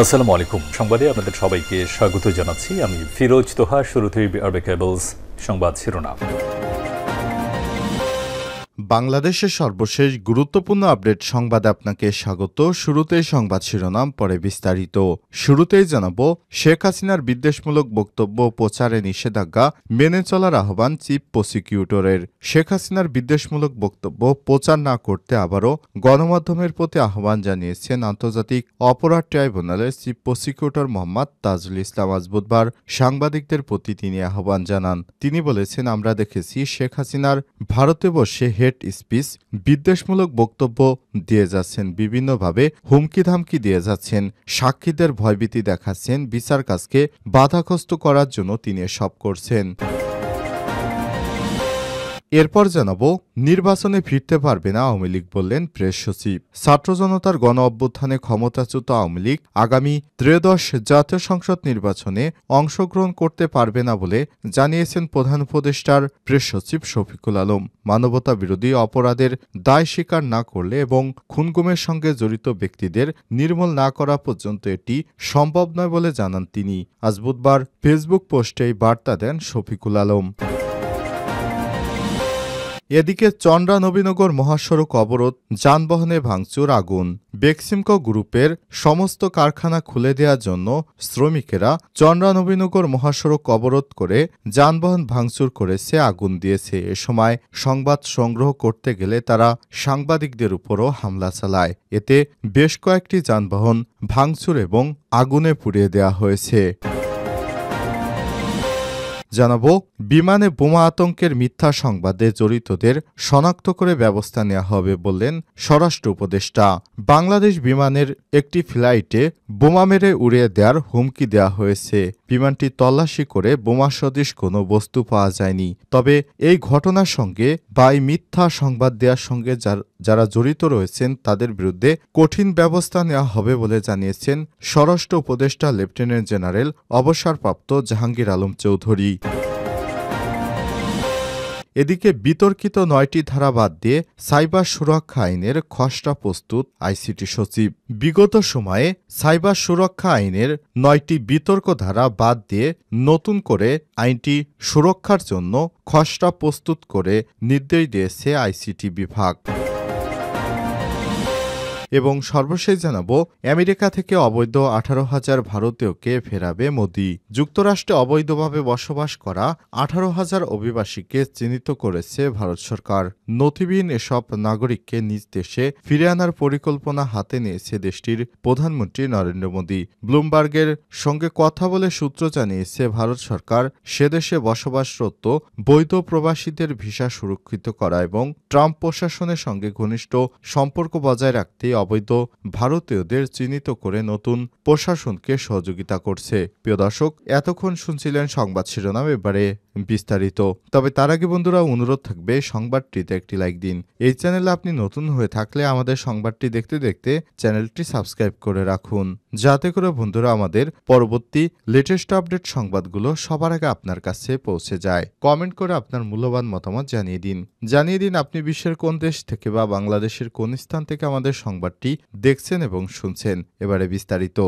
আসসালামু আলাইকুম। সংবাদে আপনাদের সবাইকে স্বাগত জানাচ্ছি। আমি ফিরোজ তোহা। শুরুতেই আরবে কেবলস সংবাদ শিরোনাম। বাংলাদেশের সর্বশেষ গুরুত্বপূর্ণ আপডেট সংবাদে আপনাকে স্বাগত। শুরুতেই সংবাদ শিরোনাম, পরে বিস্তারিত। শুরুতেই জানাবো, শেখ হাসিনার বিদ্বেষমূলক বক্তব্য প্রচারে নিষেধাজ্ঞা মেনে চলার আহ্বান চিফ প্রসিকিউটরের। শেখ হাসিনার বিদ্বেষমূলক বক্তব্য প্রচার না করতে আবারও গণমাধ্যমের প্রতি আহ্বান জানিয়েছেন আন্তর্জাতিক অপরাধ ট্রাইব্যুনালের চিফ প্রসিকিউটর মোহাম্মদ তাজুল ইসলাম। আজ বুধবার সাংবাদিকদের প্রতি তিনি আহ্বান জানান। তিনি বলেছেন, আমরা দেখেছি শেখ হাসিনার ভারতে বসে হেট স্পিচ, বিদ্বেষমূলক বক্তব্য দিয়ে যাচ্ছেন, বিভিন্নভাবে হুমকি ধামকি দিয়ে যাচ্ছেন, সাক্ষীদের ভয়ভীতি দেখাচ্ছেন, বিচার কাজকে বাধাগ্রস্ত করার জন্য তিনি এসব করছেন। এরপর জানাবো, নির্বাচনে ফিরতে পারবে না আওয়ামী লীগ বললেন প্রেস সচিব। ছাত্র জনতার গণ অভ্যুত্থানে ক্ষমতাচ্যুত আওয়ামী লীগ আগামী ত্রয়োদশ জাতীয় সংসদ নির্বাচনে অংশগ্রহণ করতে পারবে না বলে জানিয়েছেন প্রধান উপদেষ্টার প্রেস সচিব শফিকুল আলম। মানবতা বিরোধী অপরাধের দায় স্বীকার না করলে এবং খুনগুমের সঙ্গে জড়িত ব্যক্তিদের নির্মূল না করা পর্যন্ত এটি সম্ভব নয় বলে জানান তিনি। আজ বুধবার ফেসবুক পোস্টে এই বার্তা দেন শফিকুল আলম। এদিকে চন্দ্রা নবীনগর মহাসড়ক অবরোধ, যানবাহনে ভাঙচুর, আগুন। বেক্সিমকো গ্রুপের সমস্ত কারখানা খুলে দেওয়ার জন্য শ্রমিকেরা চন্দ্রা নবীনগর মহাসড়ক অবরোধ করে যানবাহন ভাঙচুর করেছে, আগুন দিয়েছে। এ সময় সংবাদ সংগ্রহ করতে গেলে তারা সাংবাদিকদের উপরও হামলা চালায়। এতে বেশ কয়েকটি যানবাহন ভাঙচুর এবং আগুনে পুড়িয়ে দেওয়া হয়েছে। জানাবো, বিমানে বোমা আতঙ্কের মিথ্যা সংবাদে জড়িতদের শনাক্ত করে ব্যবস্থা নেওয়া হবে বললেন স্বরাষ্ট্র উপদেষ্টা। বাংলাদেশ বিমানের একটি ফ্লাইটে বোমা মেরে উড়িয়ে দেওয়ার হুমকি দেওয়া হয়েছে। বিমানটি তল্লাশি করে বোমা সদৃশ কোনো বস্তু পাওয়া যায়নি। তবে এই ঘটনার সঙ্গে বা এই মিথ্যা সংবাদ দেওয়ার সঙ্গে যারা জড়িত রয়েছেন তাদের বিরুদ্ধে কঠিন ব্যবস্থা নেওয়া হবে বলে জানিয়েছেন স্বরাষ্ট্র উপদেষ্টা লেফটেন্যান্ট জেনারেল অবসরপ্রাপ্ত জাহাঙ্গীর আলম চৌধুরী। এদিকে বিতর্কিত ৯টি ধারা বাদ দিয়ে সাইবার সুরক্ষা আইনের খসড়া প্রস্তুত আইসিটি সচিব। বিগত সময়ে সাইবার সুরক্ষা আইনের ৯টি বিতর্ক ধারা বাদ দিয়ে নতুন করে আইনটি সুরক্ষার জন্য খসড়া প্রস্তুত করে নির্দেশ দিয়েছে আইসিটি বিভাগ। এবং সর্বশেষ জানাবো, আমেরিকা থেকে অবৈধ ১৮,০০০ ভারতীয়কে ফেরাবে মোদি। যুক্তরাষ্ট্রে অবৈধভাবে বসবাস করা ১৮,০০০ অভিবাসীকে চিহ্নিত করেছে ভারত সরকার। নথিবিহীন এসব নাগরিককে নিজ দেশে ফিরে আনার পরিকল্পনা হাতে নিয়েছে দেশটির প্রধানমন্ত্রী নরেন্দ্র মোদি। ব্লুমবার্গের সঙ্গে কথা বলে সূত্র জানিয়েছে, ভারত সরকার সেদেশে বসবাসরত বৈধ প্রবাসীদের ভিসা সুরক্ষিত করা এবং ট্রাম্প প্রশাসনের সঙ্গে ঘনিষ্ঠ সম্পর্ক বজায় রাখতে অবৈধ ভারতীয়দের চিহ্নিত করে নতুন প্রশাসনকে সহযোগিতা করছে। প্রিয় দর্শক, এতক্ষণ শুনছিলেন সংবাদ শিরোনাম, এবারে বিস্তারিত। তবে তার আগে বন্ধুরা, অনুরোধ থাকবে সংবাদটিতে একটি লাইক দিন। এই চ্যানেলে আপনি নতুন হয়ে থাকলে আমাদের সংবাদটি দেখতে দেখতে চ্যানেলটি সাবস্ক্রাইব করে রাখুন, যাতে করে বন্ধুরা আমাদের পরবর্তী লেটেস্ট আপডেট সংবাদগুলো সবার আগে আপনার কাছে পৌঁছে যায়। কমেন্ট করে আপনার মূল্যবান মতামত জানিয়ে দিন আপনি বিশ্বের কোন দেশ থেকে বা বাংলাদেশের কোন স্থান থেকে আমাদের সংবাদটি দেখছেন এবং শুনছেন। এবারে বিস্তারিত।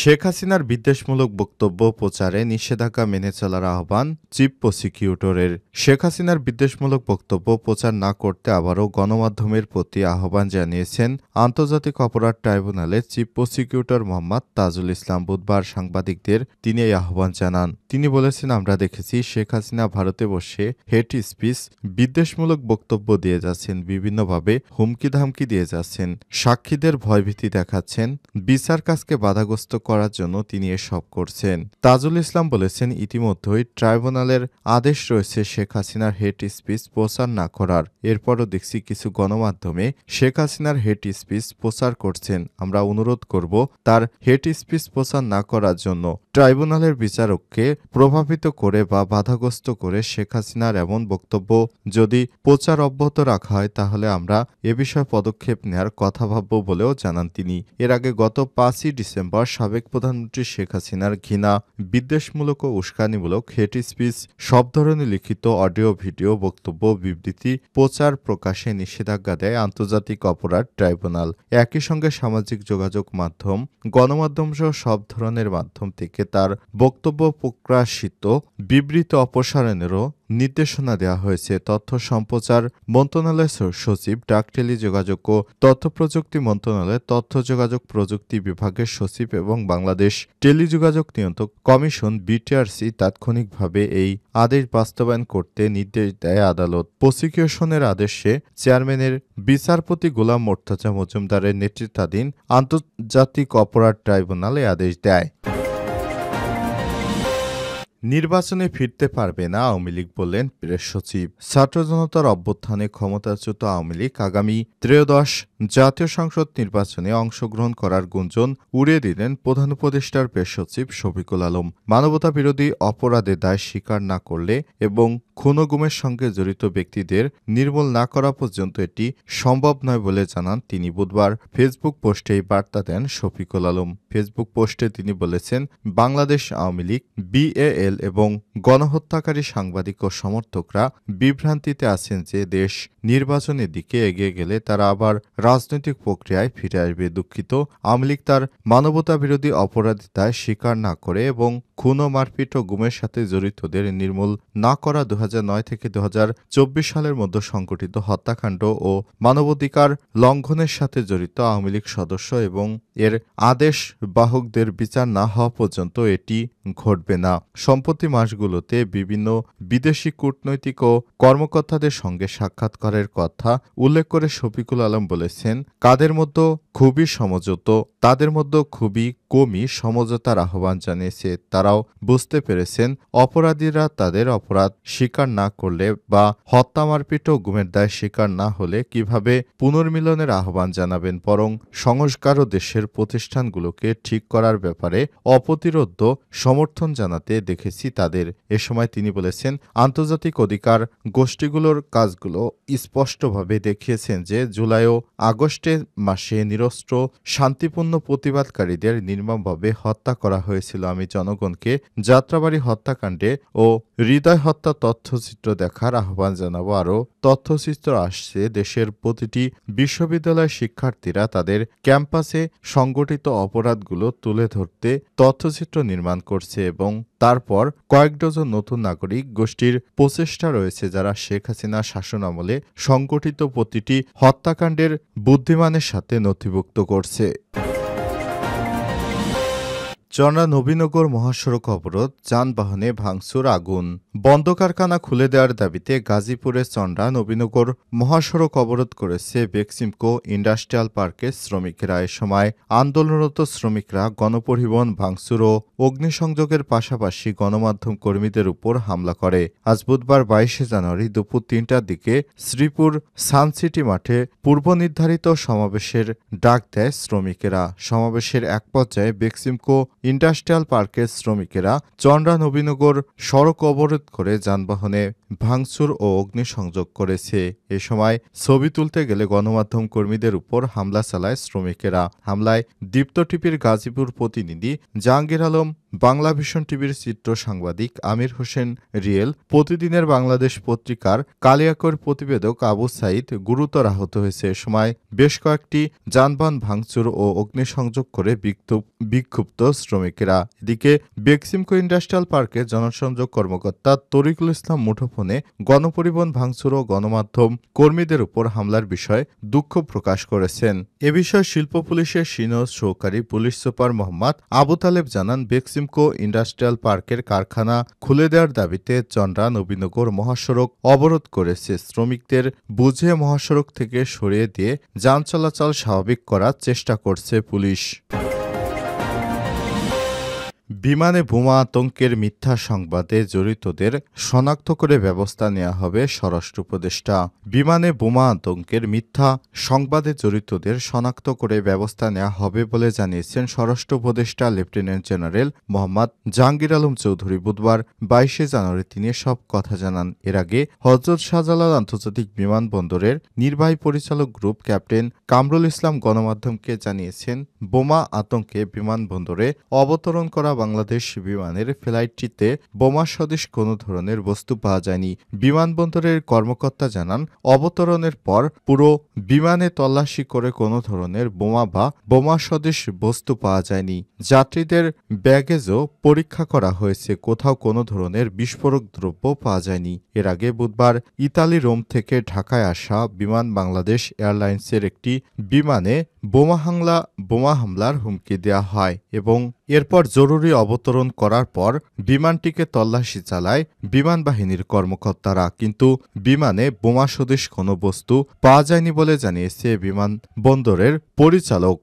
শেখ হাসিনার বিদ্বেষমূলক বক্তব্য প্রচারে নিষেধাজ্ঞা মেনে চলার আহ্বান চিফ প্রসিকিউটরের। শেখ হাসিনার বিদ্বেষমূলক বক্তব্য প্রচার না করতে আবারও গণমাধ্যমের প্রতি আহ্বান জানিয়েছেন আন্তর্জাতিক অপরাধ ট্রাইব্যুনালের চিফ প্রসিকিউটর মোহাম্মদ তাজুল ইসলাম। বুধবার সাংবাদিকদের তিনি এই আহ্বান জানান। তিনি বলেছেন, আমরা দেখেছি শেখ হাসিনা ভারতে বসে হেট স্পিচ, বিদ্বেষমূলক বক্তব্য দিয়ে যাচ্ছেন, বিভিন্নভাবে হুমকি ধামকি দিয়ে যাচ্ছেন, সাক্ষীদের ভয়ভীতি দেখাচ্ছেন, বিচার কাজকে বাধাগ্রস্ত করার জন্য তিনি এসব করছেন। তাজুল ইসলাম বলেছেন, ইতিমধ্যেই ট্রাইব্যুনালের আদেশ রয়েছে শেখ হাসিনার হেট স্পিচ প্রচার না করার। এরপরও দেখছি কিছু গণমাধ্যমে শেখ হাসিনার হেট স্পিচ প্রচার করছেন। আমরা অনুরোধ করব তার হেট স্পিচ প্রচার না করার জন্য। ট্রাইব্যুনালের বিচারককে প্রভাবিত করে বা বাধাগ্রস্ত করে শেখ হাসিনার এমন বক্তব্য যদি প্রচার অব্যাহত রাখা হয় তাহলে আমরা এ বিষয়ে পদক্ষেপ নেওয়ার কথা ভাবব বলেও জানান তিনি। এর আগে গত ৫ই ডিসেম্বর সাবেক সাবেক প্রধানমন্ত্রী শেখ হাসিনার ঘৃণা বিদ্বেষমূলক ও উস্কানিমূলক হেট স্পিচ, সব ধরনের লিখিত অডিও ভিডিও বক্তব্য বিবৃতি প্রচার প্রকাশে নিষেধাজ্ঞা দেয় আন্তর্জাতিক অপরাধ ট্রাইব্যুনাল। একই সঙ্গে সামাজিক যোগাযোগ মাধ্যম, গণমাধ্যম সহ সব ধরনের মাধ্যম থেকে তার বক্তব্য প্রকাশিত বিবৃতি অপসারণেরও নির্দেশনা দেওয়া হয়েছে। তথ্য সম্প্রচার মন্ত্রণালয়ের সচিব, ডাক টেলিযোগাযোগ ও তথ্য প্রযুক্তি মন্ত্রণালয়ের তথ্য যোগাযোগ প্রযুক্তি বিভাগের সচিব এবং বাংলাদেশ টেলিযোগাযোগ নিয়ন্ত্রক কমিশন বিটিআরসি তাৎক্ষণিকভাবে এই আদেশ বাস্তবায়ন করতে নির্দেশ দেয় আদালত। প্রসিকিউশনের আদেশে চেয়ারম্যানের বিচারপতি গোলাম মোর্তজা মজুমদারের নেতৃত্বাধীন আন্তর্জাতিক অপরাধ ট্রাইব্যুনাল এ আদেশ দেয়। নির্বাচনে ফিরতে পারবে না আওয়ামী লীগ বললেন প্রেস সচিব। ছাত্র জনতার অভ্যুত্থানে ক্ষমতাচ্যুত আওয়ামী লীগ আগামী ত্রয়োদশ জাতীয় সংসদ নির্বাচনে অংশগ্রহণ করার গুঞ্জন উড়িয়ে দিলেন প্রধান উপদেষ্টার প্রেস সচিব শফিকুল আলম। মানবতা বিরোধী অপরাধের দায় স্বীকার না করলে এবং খুন ও গুমের সঙ্গে জড়িত ব্যক্তিদের নির্মূল না করা পর্যন্ত এটি সম্ভব নয় বলে জানান তিনি। বুধবার ফেসবুক পোস্টে এই বার্তা দেন শফিকুল আলম। ফেসবুক পোস্টে তিনি বলেছেন, বাংলাদেশ আওয়ামী লীগ, বিএএল এবং গণহত্যাকারী সাংবাদিক ও সমর্থকরা বিভ্রান্তিতে আছেন যে দেশ নির্বাচনের দিকে এগিয়ে গেলে তারা আবার রাজনৈতিক প্রক্রিয়ায় ফিরে আসবে। দুঃখিত, আওয়ামী লীগ তার মানবতা বিরোধী অপরাধের দায় স্বীকার না করে এবং খুন ও মারপিট ও গুমের সাথে জড়িতদের নির্মূল না করা 2009 থেকে 2024 সালের মধ্যে সংঘটিত হত্যাকাণ্ড ও মানবাধিকার লঙ্ঘনের সাথে জড়িত আওয়ামী লীগ সদস্য এবং এর আদেশ বাহকদের বিচার না হওয়া পর্যন্ত এটি ঘটবে না। সম্প্রতি মাসগুলোতে বিভিন্ন বিদেশি কূটনৈতিক ও কর্মকর্তাদের সঙ্গে সাক্ষাৎ করার কথা উল্লেখ করে শফিকুল আলম বলেছেন, কাদের মধ্যে খুবই সমঝোত, তাদের মধ্যে খুবই কমই সমঝোতার আহ্বান জানিয়েছে। তারাও বুঝতে পেরেছেন অপরাধীরা তাদের অপরাধ স্বীকার না করলে বা হত্যা, মারপিট ও গুমের দায় স্বীকার না হলে কিভাবে পুনর্মিলনের আহ্বান জানাবেন। বরং সংস্কার ও দেশের প্রতিষ্ঠানগুলোকে ঠিক করার ব্যাপারে অপ্রতিরোধ্য সমর্থন জানাতে দেখেছি তাদের। এ সময় তিনি বলেছেন, আন্তর্জাতিক অধিকার গোষ্ঠীগুলোর কাজগুলো স্পষ্টভাবে দেখিয়েছেন যে জুলাই ও আগস্টে মাসে নিরস্ত্র শান্তিপূর্ণ প্রতিবাদকারীদের নির্মমভাবে হত্যা করা হয়েছিল। আমি জনগণকে যাত্রাবাড়ি হত্যাকাণ্ডে ও হৃদয় হত্যা তথ্যচিত্র দেখার আহ্বান জানাবো। আরও তথ্যচিত্র আসছে, দেশের প্রতিটি বিশ্ববিদ্যালয় শিক্ষার্থীরা তাদের ক্যাম্পাসে সংগঠিত অপরাধগুলো তুলে ধরতে তথ্যচিত্র নির্মাণ করছে এবং তারপর কয়েক ডজন নতুন নাগরিক গোষ্ঠীর প্রচেষ্টা রয়েছে যারা শেখ হাসিনা শাসনামলে সংগঠিত প্রতিটি হত্যাকাণ্ডের বুদ্ধিমানের সাথে নথিভুক্ত করছে। চন্দ্রা নবীনগর মহাসড়ক অবরোধ, যানবাহনে ভাঙচুর, আগুন। বন্ধ কারখানা খুলে দেওয়ার দাবিতে গাজীপুরের চন্দ্রা নবীনগর মহাসড়ক অবরোধ করেছে বেক্সিমকো ইন্ডাস্ট্রিয়াল পার্কের শ্রমিকেরা। এ সময় আন্দোলনরত শ্রমিকরা গণপরিবহন ভাঙচুর ও অগ্নিসংযোগের পাশাপাশি গণমাধ্যম কর্মীদের উপর হামলা করে। আজ বুধবার 22 জানুয়ারি দুপুর 3টার দিকে শ্রীপুর সানসিটি মাঠে পূর্ব নির্ধারিত সমাবেশের ডাক দেয় শ্রমিকেরা। সমাবেশের এক পর্যায়ে বেক্সিমকো ইন্ডাস্ট্রিয়াল পার্কের শ্রমিকেরা চন্দ্রা নবীনগর সড়ক অবরোধ করে যানবাহনে ভাঙচুর ও অগ্নিসংযোগ করেছে। এ সময় ছবি তুলতে গেলে গণমাধ্যম কর্মীদের উপর হামলা চালায় শ্রমিকেরা। হামলায় দীপ্ত টিভির গাজীপুর প্রতিনিধি জাহাঙ্গীর আলম, বাংলা ভিশন টিভির চিত্র সাংবাদিক আমির হোসেন রিয়েল, প্রতিদিনের বাংলাদেশ পত্রিকার কালিয়াকৈর প্রতিবেদক আবু সাইদ গুরুতর আহত হয়েছে। এ সময় বেশ কয়েকটি যানবাহন ভাঙচুর ও অগ্নিসংযোগ করে বিক্ষুব্ধ শ্রমিকেরা। এদিকে বেক্সিমকো ইন্ডাস্ট্রিয়াল পার্কের জনসংযোগ কর্মকর্তা তরিকুল ইসলাম মুঠোফোনে গণপরিবহন ভাঙচুর ও গণমাধ্যম কর্মীদের উপর হামলার বিষয়ে দুঃখ প্রকাশ করেছেন। এ বিষয়ে শিল্প পুলিশের সিনিয়র সহকারী পুলিশ সুপার মোহাম্মদ আবু তালেব জানান, বেক্সিমকো ইন্ডাস্ট্রিয়াল পার্কের কারখানা খুলে দেওয়ার দাবিতে চন্দ্রা নবীনগর মহাসড়ক অবরোধ করেছে। শ্রমিকদের বুঝিয়ে মহাসড়ক থেকে সরিয়ে দিয়ে যান চলাচল স্বাভাবিক করার চেষ্টা করছে পুলিশ। বিমানে বোমা আতঙ্কের মিথ্যা সংবাদে জড়িতদের শনাক্ত করে ব্যবস্থা নেওয়া হবে স্বরাষ্ট্র উপদেষ্টা। বিমানে বোমা আতঙ্কের মিথ্যা সংবাদে জড়িতদের শনাক্ত করে ব্যবস্থা নেওয়া হবে বলে জানিয়েছেন স্বরাষ্ট্র উপদেষ্টা লেফটেন্যান্ট জেনারেল মোহাম্মদ জাহাঙ্গীর আলম চৌধুরী। বুধবার 22শে জানুয়ারি তিনি সব কথা জানান। এর আগে হযরত শাহজালাল আন্তর্জাতিক বিমানবন্দরের নির্বাহী পরিচালক গ্রুপ ক্যাপ্টেন কামরুল ইসলাম গণমাধ্যমকে জানিয়েছেন, বোমা আতঙ্কে বিমানবন্দরে অবতরণ করা বাংলাদেশ বিমানের ফ্লাইটটিতে বোমা সদৃশ কোনো ধরনের বস্তু পাওয়া যায়নি। বিমানবন্দরের কর্মকর্তা জানান, অবতরণের পর পুরো বিমানে তল্লাশি করে কোনো ধরনের বোমা বা বোমা সদৃশ বস্তু পাওয়া যায়নি। যাত্রীদের ব্যাগেজও পরীক্ষা করা হয়েছে, কোথাও কোনো ধরনের বিস্ফোরক দ্রব্য পাওয়া যায়নি। এর আগে বুধবার ইতালি রোম থেকে ঢাকায় আসা বিমান বাংলাদেশ এয়ারলাইন্সের একটি বিমানে বোমা হামলার হুমকি দেওয়া হয় এবং এরপর জরুরি অবতরণ করার পর বিমানটিকে তল্লাশি চালায় বিমান বাহিনীর কর্মকর্তারা, কিন্তু বিমানে বোমা সদৃশ কোনো বস্তু পাওয়া যায়নি বলে জানিয়েছে বিমানবন্দরের পরিচালক।